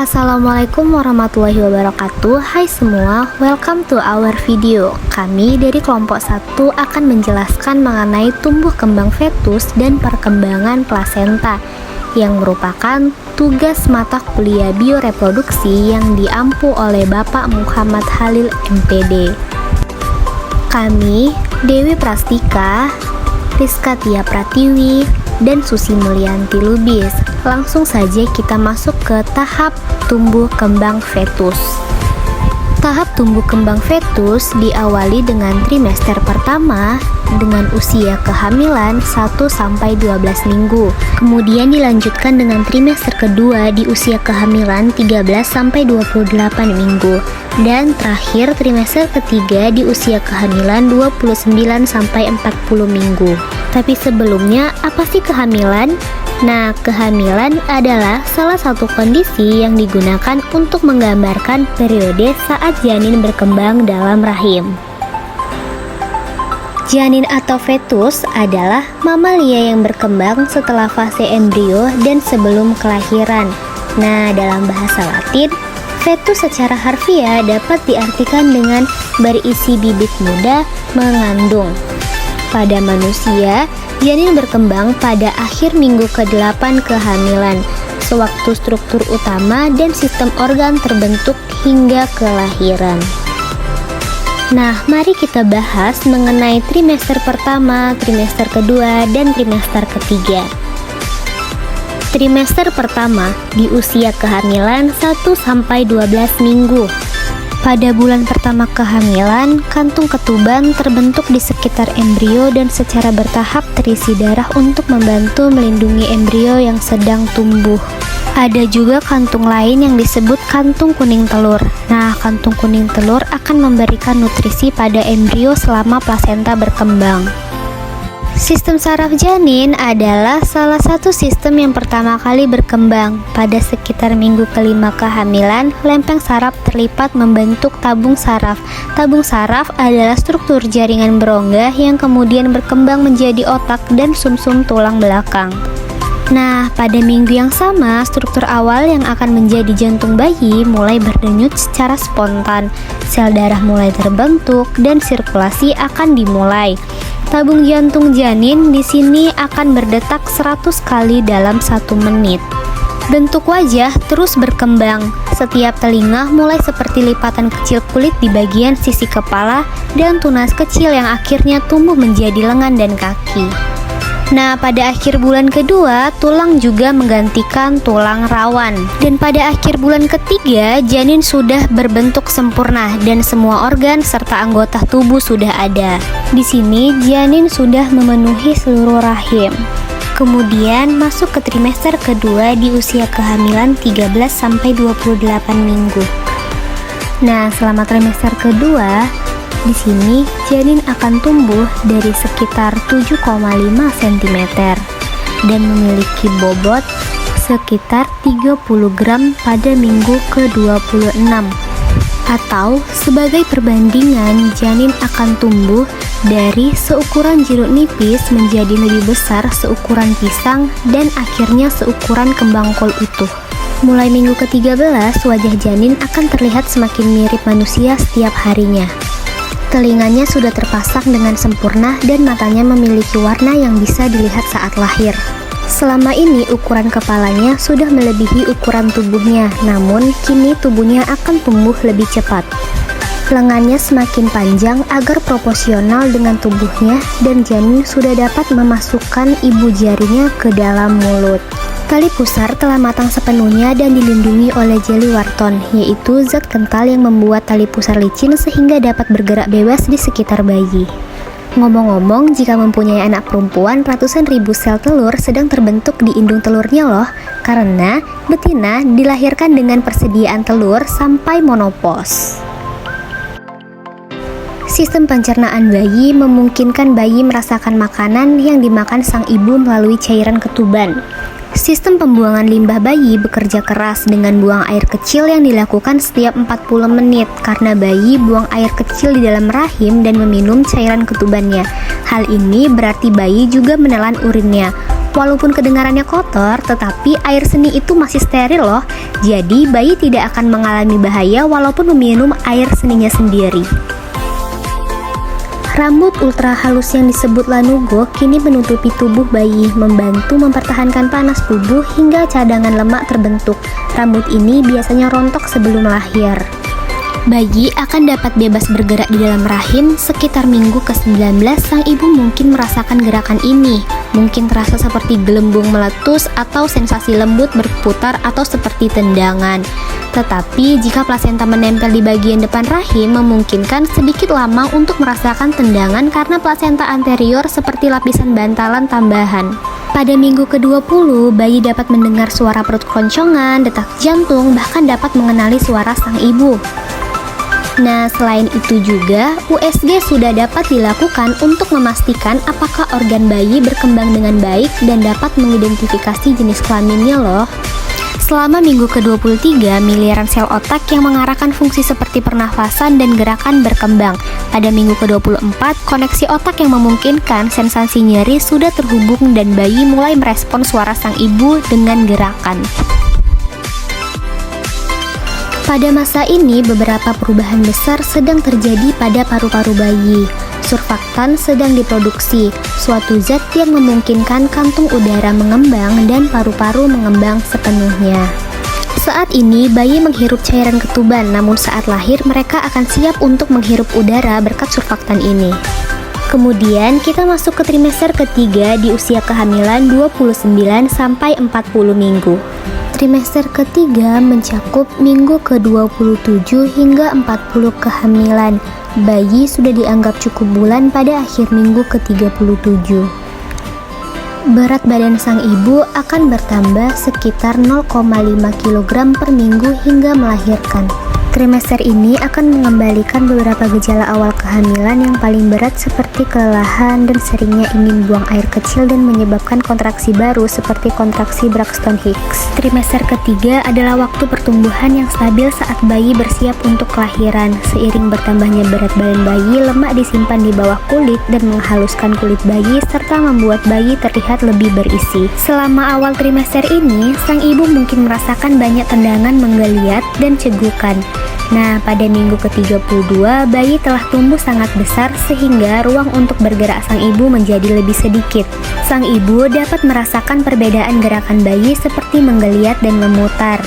Assalamualaikum warahmatullahi wabarakatuh. Hai semua, welcome to our video. Kami dari kelompok 1 akan menjelaskan mengenai tumbuh kembang fetus dan perkembangan plasenta yang merupakan tugas mata kuliah bioreproduksi yang diampu oleh Bapak Muhammad Khalil MPD. Kami, Dewi Prastika, Rizka Tia Pratiwi, dan Susi Mulyanti Lubis. Langsung saja kita masuk ke tahap tumbuh kembang fetus. Tahap tumbuh kembang fetus diawali dengan trimester pertama dengan usia kehamilan 1-12 minggu. Kemudian dilanjutkan dengan trimester kedua di usia kehamilan 13-28 minggu. Dan terakhir trimester ketiga di usia kehamilan 29-40 minggu. Tapi sebelumnya, apa sih kehamilan? Nah, kehamilan adalah salah satu kondisi yang digunakan untuk menggambarkan periode saat janin berkembang dalam rahim. Janin atau fetus adalah mamalia yang berkembang setelah fase embrio dan sebelum kelahiran. Nah, dalam bahasa Latin, fetus secara harfiah dapat diartikan dengan berisi bibit muda, mengandung. Pada manusia, janin berkembang pada akhir minggu ke-8 kehamilan, sewaktu struktur utama dan sistem organ terbentuk hingga kelahiran. Nah, mari kita bahas mengenai trimester pertama, trimester kedua, dan trimester ketiga. Trimester pertama di usia kehamilan 1-12 minggu. Pada bulan pertama kehamilan, kantung ketuban terbentuk di sekitar embrio dan secara bertahap terisi darah untuk membantu melindungi embrio yang sedang tumbuh. Ada juga kantung lain yang disebut kantung kuning telur. Nah, kantung kuning telur akan memberikan nutrisi pada embrio selama plasenta berkembang. Sistem saraf janin adalah salah satu sistem yang pertama kali berkembang. Pada sekitar minggu kelima kehamilan, lempeng saraf terlipat membentuk tabung saraf. Tabung saraf adalah struktur jaringan berongga yang kemudian berkembang menjadi otak dan sumsum tulang belakang. Nah, pada minggu yang sama, struktur awal yang akan menjadi jantung bayi mulai berdenyut secara spontan. Sel darah mulai terbentuk dan sirkulasi akan dimulai. Tabung jantung janin di sini akan berdetak 100 kali dalam 1 menit. Bentuk wajah terus berkembang. Setiap telinga mulai seperti lipatan kecil kulit di bagian sisi kepala dan tunas kecil yang akhirnya tumbuh menjadi lengan dan kaki. Nah, pada akhir bulan kedua, tulang juga menggantikan tulang rawan. Dan pada akhir bulan ketiga, janin sudah berbentuk sempurna dan semua organ serta anggota tubuh sudah ada. Di sini, janin sudah memenuhi seluruh rahim. Kemudian masuk ke trimester kedua di usia kehamilan 13-28 minggu. Nah, selama trimester kedua, di sini janin akan tumbuh dari sekitar 7,5 cm dan memiliki bobot sekitar 30 gram pada minggu ke-26. Atau sebagai perbandingan, janin akan tumbuh dari seukuran jeruk nipis menjadi lebih besar seukuran pisang dan akhirnya seukuran kembang kol utuh. Mulai minggu ke-13, wajah janin akan terlihat semakin mirip manusia setiap harinya. Telinganya sudah terpasang dengan sempurna dan matanya memiliki warna yang bisa dilihat saat lahir. Selama ini ukuran kepalanya sudah melebihi ukuran tubuhnya, namun kini tubuhnya akan tumbuh lebih cepat. Lengannya semakin panjang agar proporsional dengan tubuhnya dan janin sudah dapat memasukkan ibu jarinya ke dalam mulut. Tali pusar telah matang sepenuhnya dan dilindungi oleh jeli Wharton, yaitu zat kental yang membuat tali pusar licin sehingga dapat bergerak bebas di sekitar bayi. Ngomong-ngomong, jika mempunyai anak perempuan, ratusan ribu sel telur sedang terbentuk di indung telurnya loh, karena betina dilahirkan dengan persediaan telur sampai monopos. Sistem pencernaan bayi memungkinkan bayi merasakan makanan yang dimakan sang ibu melalui cairan ketuban. Sistem pembuangan limbah bayi bekerja keras dengan buang air kecil yang dilakukan setiap 40 menit karena bayi buang air kecil di dalam rahim dan meminum cairan ketubannya. Hal ini berarti bayi juga menelan urinnya. Walaupun kedengarannya kotor, tetapi air seni itu masih steril loh. Jadi bayi tidak akan mengalami bahaya walaupun meminum air seninya sendiri. Rambut ultra halus yang disebut lanugo kini menutupi tubuh bayi, membantu mempertahankan panas tubuh hingga cadangan lemak terbentuk. Rambut ini biasanya rontok sebelum lahir. Bayi akan dapat bebas bergerak di dalam rahim sekitar minggu ke-19. Sang ibu mungkin merasakan gerakan ini. Mungkin terasa seperti gelembung meletus atau sensasi lembut berputar atau seperti tendangan. Tetapi jika plasenta menempel di bagian depan rahim, memungkinkan sedikit lama untuk merasakan tendangan karena plasenta anterior seperti lapisan bantalan tambahan. Pada minggu ke-20, bayi dapat mendengar suara perut keroncongan, detak jantung, bahkan dapat mengenali suara sang ibu. Nah, selain itu juga, USG sudah dapat dilakukan untuk memastikan apakah organ bayi berkembang dengan baik dan dapat mengidentifikasi jenis kelaminnya loh. Selama minggu ke-23, miliaran sel otak yang mengarahkan fungsi seperti pernafasan dan gerakan berkembang. Pada minggu ke-24, koneksi otak yang memungkinkan sensasi nyeri sudah terhubung dan bayi mulai merespons suara sang ibu dengan gerakan. Pada masa ini, beberapa perubahan besar sedang terjadi pada paru-paru bayi. Surfaktan sedang diproduksi, suatu zat yang memungkinkan kantung udara mengembang dan paru-paru mengembang sepenuhnya. Saat ini, bayi menghirup cairan ketuban, namun saat lahir mereka akan siap untuk menghirup udara berkat surfaktan ini. Kemudian, kita masuk ke trimester ketiga di usia kehamilan 29 sampai 40 minggu. Trimester ketiga mencakup minggu ke-27 hingga 40 kehamilan. Bayi sudah dianggap cukup bulan pada akhir minggu ke-37. Berat badan sang ibu akan bertambah sekitar 0,5 kg per minggu hingga melahirkan. Trimester ini akan mengembalikan beberapa gejala awal kehamilan yang paling berat seperti kelelahan dan seringnya ingin buang air kecil dan menyebabkan kontraksi baru seperti kontraksi Braxton Hicks. Trimester ketiga adalah waktu pertumbuhan yang stabil saat bayi bersiap untuk kelahiran. Seiring bertambahnya berat badan bayi, lemak disimpan di bawah kulit dan menghaluskan kulit bayi serta membuat bayi terlihat lebih berisi. Selama awal trimester ini, sang ibu mungkin merasakan banyak tendangan menggeliat dan cegukan. Nah, pada minggu ke-32, bayi telah tumbuh sangat besar sehingga ruang untuk bergerak sang ibu menjadi lebih sedikit. Sang ibu dapat merasakan perbedaan gerakan bayi seperti menggeliat dan memutar.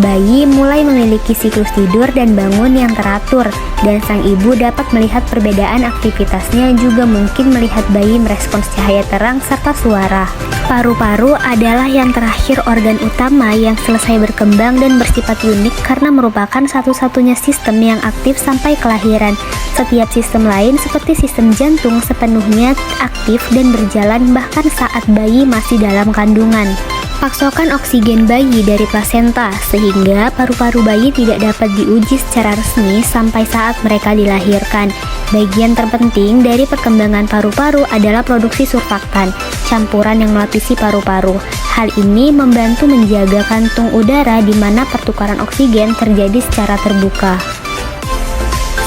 Bayi mulai memiliki siklus tidur dan bangun yang teratur, dan sang ibu dapat melihat perbedaan aktivitasnya, juga mungkin melihat bayi merespons cahaya terang serta suara. Paru-paru adalah yang terakhir organ utama yang selesai berkembang dan bersifat unik karena merupakan satu-satunya sistem yang aktif sampai kelahiran. Setiap sistem lain seperti sistem jantung sepenuhnya aktif dan berjalan bahkan saat bayi masih dalam kandungan. Pasokan oksigen bayi dari plasenta, sehingga paru-paru bayi tidak dapat diuji secara resmi sampai saat mereka dilahirkan. Bagian terpenting dari perkembangan paru-paru adalah produksi surfaktan, campuran yang melapisi paru-paru. Hal ini membantu menjaga kantung udara di mana pertukaran oksigen terjadi secara terbuka.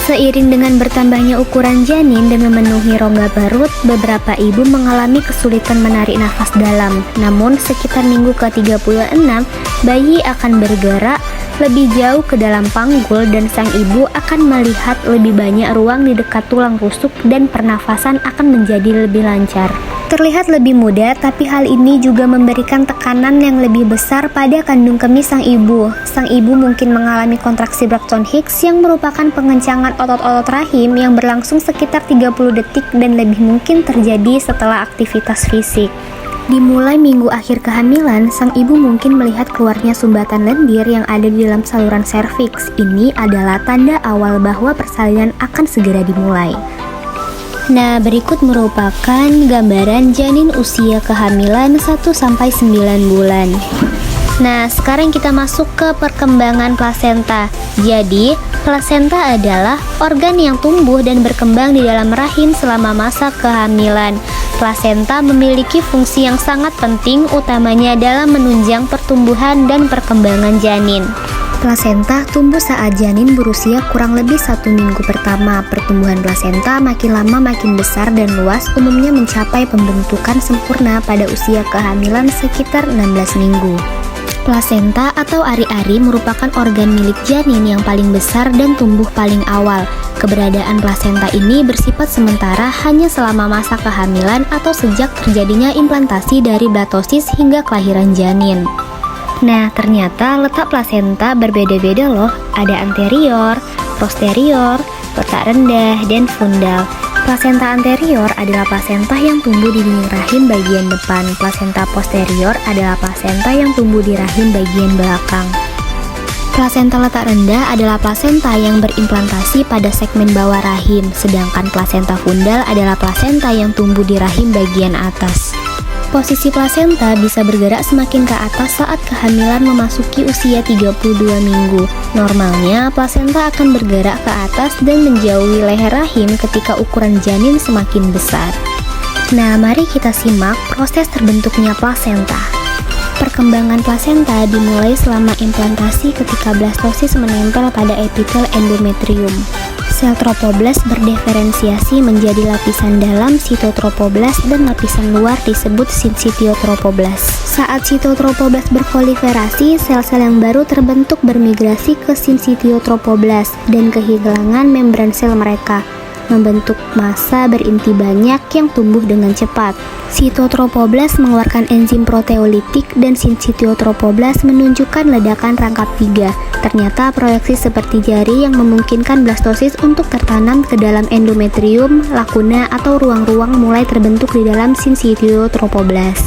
Seiring dengan bertambahnya ukuran janin dan memenuhi rongga perut, beberapa ibu mengalami kesulitan menarik nafas dalam. Namun, sekitar minggu ke-36, bayi akan bergerak lebih jauh ke dalam panggul dan sang ibu akan melihat lebih banyak ruang di dekat tulang rusuk dan pernafasan akan menjadi lebih lancar. Terlihat lebih mudah, tapi hal ini juga memberikan tekanan yang lebih besar pada kandung kemih sang ibu. Sang ibu mungkin mengalami kontraksi Braxton Hicks yang merupakan pengencangan otot-otot rahim yang berlangsung sekitar 30 detik dan lebih mungkin terjadi setelah aktivitas fisik. Dimulai minggu akhir kehamilan, sang ibu mungkin melihat keluarnya sumbatan lendir yang ada di dalam saluran serviks. Ini adalah tanda awal bahwa persalinan akan segera dimulai. Nah, berikut merupakan gambaran janin usia kehamilan 1-9 bulan. Nah, sekarang kita masuk ke perkembangan plasenta. Jadi, plasenta adalah organ yang tumbuh dan berkembang di dalam rahim selama masa kehamilan. Plasenta memiliki fungsi yang sangat penting, utamanya dalam menunjang pertumbuhan dan perkembangan janin. Plasenta tumbuh saat janin berusia kurang lebih 1 minggu pertama. Pertumbuhan plasenta makin lama makin besar dan luas, umumnya mencapai pembentukan sempurna pada usia kehamilan sekitar 16 minggu. Plasenta atau ari-ari merupakan organ milik janin yang paling besar dan tumbuh paling awal. Keberadaan plasenta ini bersifat sementara hanya selama masa kehamilan atau sejak terjadinya implantasi dari blatosis hingga kelahiran janin. Nah, ternyata letak plasenta berbeda-beda loh. Ada anterior, posterior, letak rendah, dan fundal. Plasenta anterior adalah plasenta yang tumbuh di dinding rahim bagian depan. Plasenta posterior adalah plasenta yang tumbuh di rahim bagian belakang. Plasenta letak rendah adalah plasenta yang berimplantasi pada segmen bawah rahim, sedangkan plasenta fundal adalah plasenta yang tumbuh di rahim bagian atas. Posisi plasenta bisa bergerak semakin ke atas saat kehamilan memasuki usia 32 minggu. Normalnya, plasenta akan bergerak ke atas dan menjauhi leher rahim ketika ukuran janin semakin besar. Nah, mari kita simak proses terbentuknya plasenta. Perkembangan plasenta dimulai selama implantasi ketika blastosis menempel pada epitel endometrium. Sel tropoblas berdiferensiasi menjadi lapisan dalam sitotropoblas dan lapisan luar disebut sinsitiotropoblas. Saat sitotropoblas berproliferasi, sel-sel yang baru terbentuk bermigrasi ke sinsitiotropoblas dan kehilangan membran sel mereka, membentuk massa berinti banyak yang tumbuh dengan cepat. Sitotropoblas mengeluarkan enzim proteolitik dan sinsitiotropoblas menunjukkan ledakan rangkap 3. Ternyata proyeksi seperti jari yang memungkinkan blastosis untuk tertanam ke dalam endometrium, lakuna, atau ruang-ruang mulai terbentuk di dalam sinsitiotropoblas.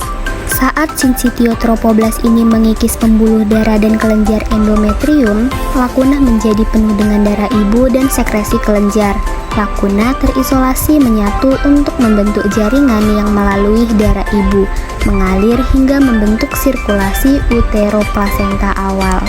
Saat sinsitiotropoblas ini mengikis pembuluh darah dan kelenjar endometrium, lakuna menjadi penuh dengan darah ibu dan sekresi kelenjar. Lakuna terisolasi menyatu untuk membentuk jaringan yang melalui darah ibu, mengalir hingga membentuk sirkulasi uteroplasenta awal.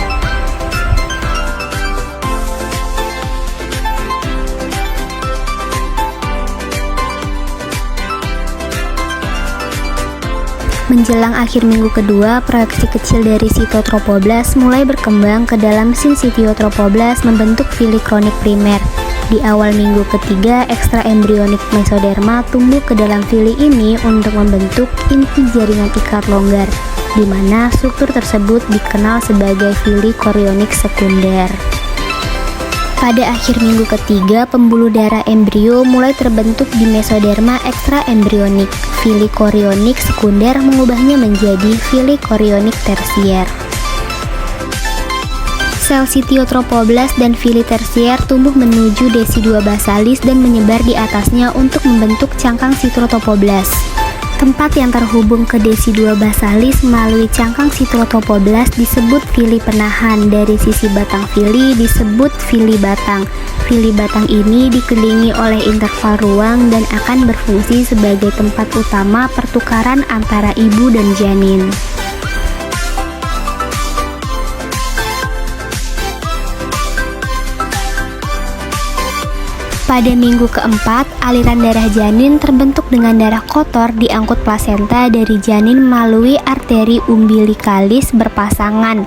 Menjelang akhir minggu kedua, proyeksi kecil dari sitotropoblas mulai berkembang ke dalam sinsitiotropoblas membentuk fili kronik primer. Di awal minggu ketiga, ekstraembrionik mesoderma tumbuh ke dalam fili ini untuk membentuk inti jaringan ikat longgar, di mana struktur tersebut dikenal sebagai fili korionik sekunder. Pada akhir minggu ketiga, pembuluh darah embrio mulai terbentuk di mesoderma ekstraembrionik. Fili korionik sekunder mengubahnya menjadi fili korionik tersier. Sel sitiotropoblas dan fili tersier tumbuh menuju desidua basalis dan menyebar di atasnya untuk membentuk cangkang sitotropoblas. Tempat yang terhubung ke desidua basalis melalui cangkang sitotropoblas disebut fili penahan. Dari sisi batang fili disebut fili batang. Fili batang ini dikelilingi oleh interval ruang dan akan berfungsi sebagai tempat utama pertukaran antara ibu dan janin. Pada minggu keempat, aliran darah janin terbentuk dengan darah kotor diangkut plasenta dari janin melalui arteri umbilikalis berpasangan.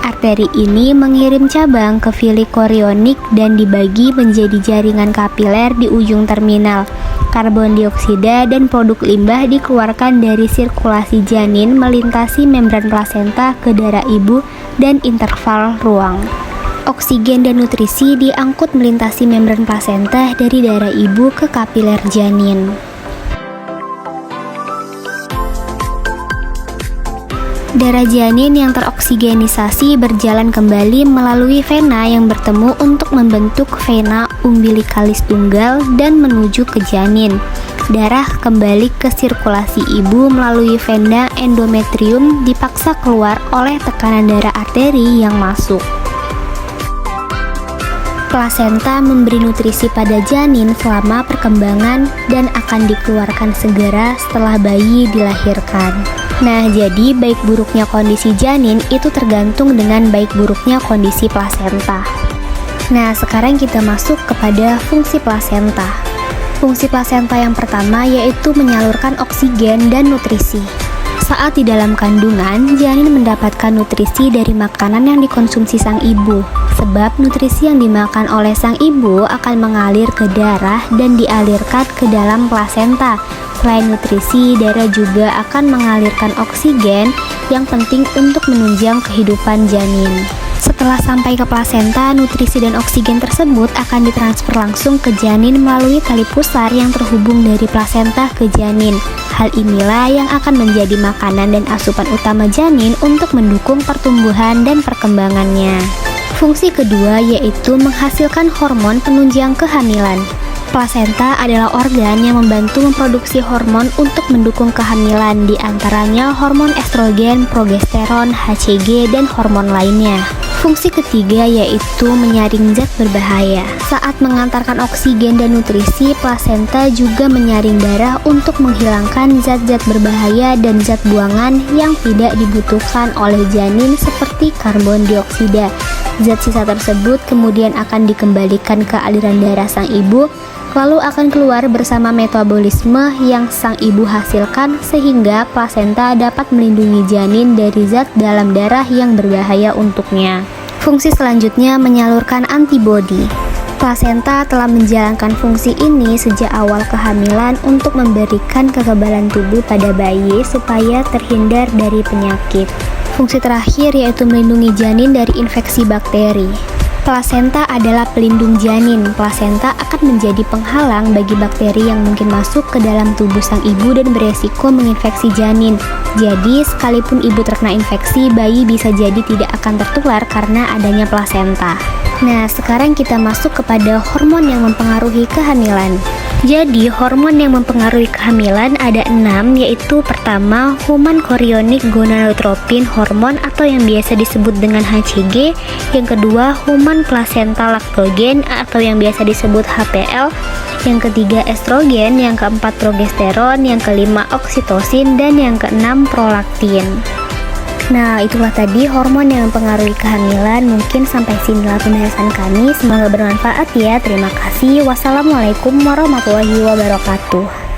Arteri ini mengirim cabang ke fili korionik dan dibagi menjadi jaringan kapiler di ujung terminal. Karbon dioksida dan produk limbah dikeluarkan dari sirkulasi janin melintasi membran plasenta ke darah ibu dan interval ruang. Oksigen dan nutrisi diangkut melintasi membran plasenta dari darah ibu ke kapiler janin. Darah janin yang teroksigenisasi berjalan kembali melalui vena yang bertemu untuk membentuk vena umbilikalis tunggal dan menuju ke janin. Darah kembali ke sirkulasi ibu melalui vena endometrium dipaksa keluar oleh tekanan darah arteri yang masuk. Plasenta memberi nutrisi pada janin selama perkembangan dan akan dikeluarkan segera setelah bayi dilahirkan. Nah, jadi baik buruknya kondisi janin itu tergantung dengan baik buruknya kondisi plasenta. Nah, sekarang kita masuk kepada fungsi plasenta. Fungsi plasenta yang pertama yaitu menyalurkan oksigen dan nutrisi. Saat di dalam kandungan, janin mendapatkan nutrisi dari makanan yang dikonsumsi sang ibu. Sebab nutrisi yang dimakan oleh sang ibu akan mengalir ke darah dan dialirkan ke dalam plasenta. Selain nutrisi, darah juga akan mengalirkan oksigen yang penting untuk menunjang kehidupan janin. Setelah sampai ke plasenta, nutrisi dan oksigen tersebut akan ditransfer langsung ke janin melalui tali pusar yang terhubung dari plasenta ke janin. Hal inilah yang akan menjadi makanan dan asupan utama janin untuk mendukung pertumbuhan dan perkembangannya. Fungsi kedua yaitu menghasilkan hormon penunjang kehamilan. Plasenta adalah organ yang membantu memproduksi hormon untuk mendukung kehamilan, di antaranya hormon estrogen, progesteron, HCG, dan hormon lainnya. Fungsi ketiga yaitu menyaring zat berbahaya. Saat mengantarkan oksigen dan nutrisi, plasenta juga menyaring darah untuk menghilangkan zat-zat berbahaya dan zat buangan yang tidak dibutuhkan oleh janin seperti karbon dioksida. Zat sisa tersebut kemudian akan dikembalikan ke aliran darah sang ibu, lalu akan keluar bersama metabolisme yang sang ibu hasilkan sehingga plasenta dapat melindungi janin dari zat dalam darah yang berbahaya untuknya. Fungsi selanjutnya menyalurkan antibodi. Plasenta telah menjalankan fungsi ini sejak awal kehamilan untuk memberikan kekebalan tubuh pada bayi supaya terhindar dari penyakit. Fungsi terakhir yaitu melindungi janin dari infeksi bakteri. Plasenta adalah pelindung janin. Plasenta akan menjadi penghalang bagi bakteri yang mungkin masuk ke dalam tubuh sang ibu dan beresiko menginfeksi janin. Jadi, sekalipun ibu terkena infeksi, bayi bisa jadi tidak akan tertular karena adanya plasenta. Nah, sekarang kita masuk kepada hormon yang mempengaruhi kehamilan. Jadi, hormon yang mempengaruhi kehamilan ada 6, yaitu pertama, human chorionic gonadotropin hormon atau yang biasa disebut dengan HCG, yang kedua, human placenta lactogen atau yang biasa disebut HPL, yang ketiga estrogen, yang keempat progesteron, yang kelima oksitosin, dan yang keenam prolaktin. Nah, itulah tadi hormon yang mempengaruhi kehamilan. Mungkin sampai sinilah pembahasan kami. Semoga bermanfaat ya. Terima kasih. Wassalamualaikum warahmatullahi wabarakatuh.